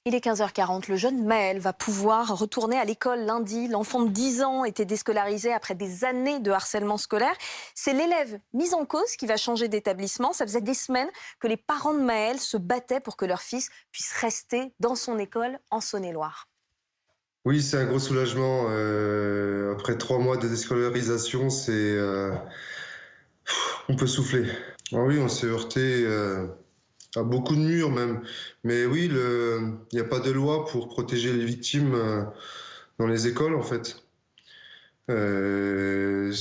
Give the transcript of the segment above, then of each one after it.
Il est 15h40, le jeune Maël va pouvoir retourner à l'école lundi. L'enfant de 10 ans était déscolarisé après des années de harcèlement scolaire. C'est l'élève mis en cause qui va changer d'établissement. Ça faisait des semaines que les parents de Maël se battaient pour que leur fils puisse rester dans son école en Saône-et-Loire. Oui, c'est un gros soulagement. Après 3 mois de déscolarisation, on peut souffler. Ah oui, on s'est heurté à beaucoup de murs même. Mais oui, il n'y a pas de loi pour protéger les victimes dans les écoles en fait. Euh,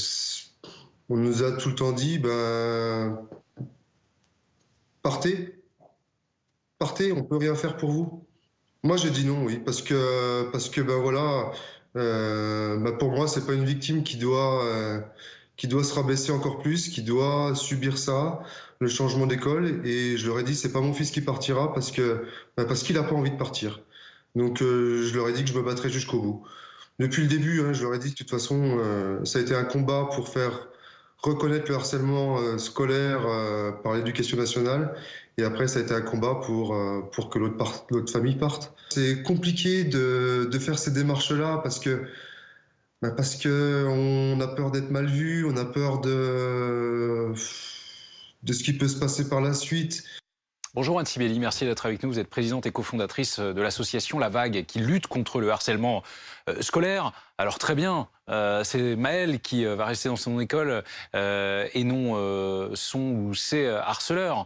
on nous a tout le temps dit, ben, partez, partez, on peut rien faire pour vous. Moi, je dis non, oui, parce que ben voilà, ben pour moi, c'est pas une victime qui doit se rabaisser encore plus, qui doit subir ça, le changement d'école. Et je leur ai dit, c'est pas mon fils qui partira parce qu'il a pas envie de partir. Donc, je leur ai dit que je me battrais jusqu'au bout. Depuis le début, hein, je leur ai dit que de toute façon, ça a été un combat pour faire reconnaître le harcèlement scolaire par l'éducation nationale. Et après, ça a été un combat pour que l'autre famille parte. C'est compliqué de faire ces démarches-là parce que on a peur d'être mal vu, on a peur de ce qui peut se passer par la suite. Bonjour Anne Sibeli, merci d'être avec nous. Vous êtes présidente et cofondatrice de l'association La Vague qui lutte contre le harcèlement scolaire. Alors très bien, c'est Maël qui va rester dans son école et non son ou ses harceleurs.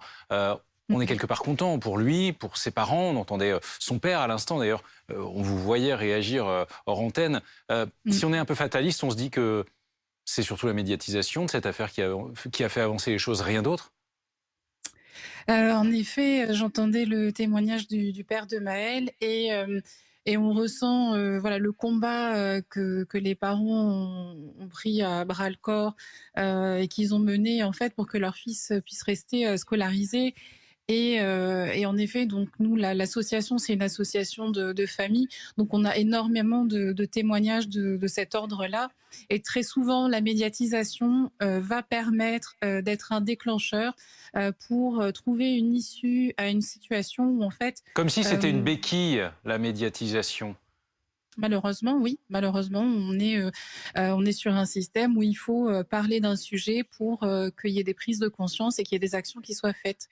On est quelque part content pour lui, pour ses parents. On entendait son père à l'instant d'ailleurs. On vous voyait réagir hors antenne. Si on est un peu fataliste, on se dit que c'est surtout la médiatisation de cette affaire qui a fait avancer les choses, rien d'autre. En effet, j'entendais le témoignage du père de Maël et on ressent voilà, le combat que les parents ont pris à bras-le-corps et qu'ils ont mené en fait pour que leur fils puisse rester scolarisé. Et en effet, donc nous, l'association, c'est une association de familles. Donc on a énormément de témoignages de cet ordre-là. Et très souvent, la médiatisation va permettre d'être un déclencheur pour trouver une issue à une situation où en fait... Comme si c'était une béquille, la médiatisation. Malheureusement, oui. Malheureusement, on est sur un système où il faut parler d'un sujet pour qu'il y ait des prises de conscience et qu'il y ait des actions qui soient faites.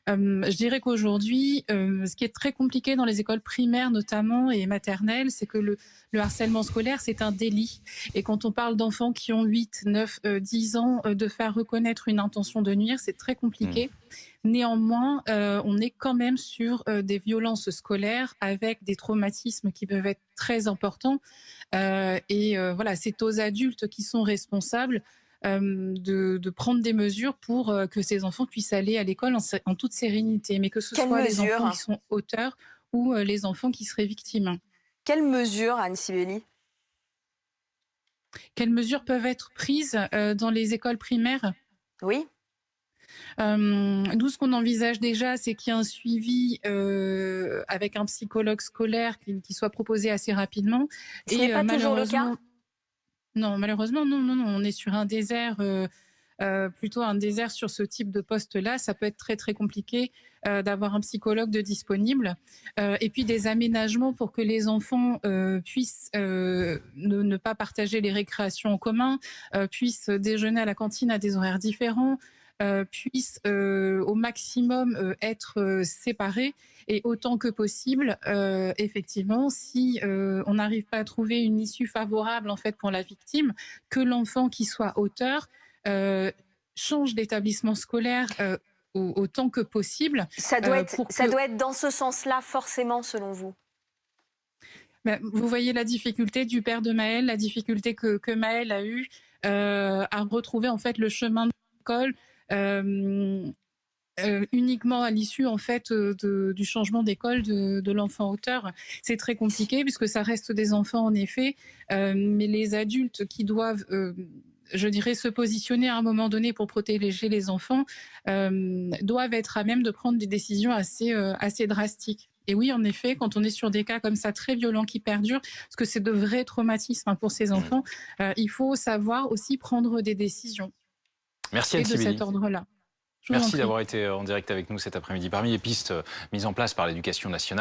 Je dirais qu'aujourd'hui, ce qui est très compliqué dans les écoles primaires notamment et maternelles, c'est que le harcèlement scolaire, c'est un délit. Et quand on parle d'enfants qui ont 8, 9, 10 ans, de faire reconnaître une intention de nuire, c'est très compliqué. Néanmoins, on est quand même sur des violences scolaires avec des traumatismes qui peuvent être très importants. Voilà, c'est aux adultes qui sont responsables de prendre des mesures pour que ces enfants puissent aller à l'école en toute sérénité, mais que ce Quelles soit les enfants mesures qui sont auteurs ou les enfants qui seraient victimes. Quelles mesures, Anne Sibeli? Quelles mesures peuvent être prises dans les écoles primaires? Oui. Nous, ce qu'on envisage déjà, c'est qu'il y ait un suivi avec un psychologue scolaire qui soit proposé assez rapidement. Ce n'est pas toujours le cas? Non, malheureusement, non, non, non. On est sur un désert, plutôt un désert sur ce type de poste-là. Ça peut être très, très compliqué d'avoir un psychologue de disponible. Et puis des aménagements pour que les enfants puissent ne pas partager les récréations en commun, puissent déjeuner à la cantine à des horaires différents, puissent au maximum être séparés et autant que possible, effectivement, si on n'arrive pas à trouver une issue favorable en fait pour la victime, que l'enfant qui soit auteur change d'établissement scolaire autant que possible. Ça doit être dans ce sens-là, forcément, selon vous? Vous voyez la difficulté du père de Maël, la difficulté que Maël a eue à retrouver en fait le chemin de l'école. Uniquement à l'issue en fait du changement d'école de l'enfant auteur. C'est très compliqué puisque ça reste des enfants en effet, mais les adultes qui doivent je dirais se positionner à un moment donné pour protéger les enfants doivent être à même de prendre des décisions assez drastiques. Et oui, en effet, quand on est sur des cas comme ça très violents qui perdurent, parce que c'est de vrais traumatismes pour ces enfants, il faut savoir aussi prendre des décisions. Merci Anne de Sibeli. cet ordre-là. Merci d'avoir été en direct avec nous cet après-midi. Parmi les pistes mises en place par l'Éducation nationale,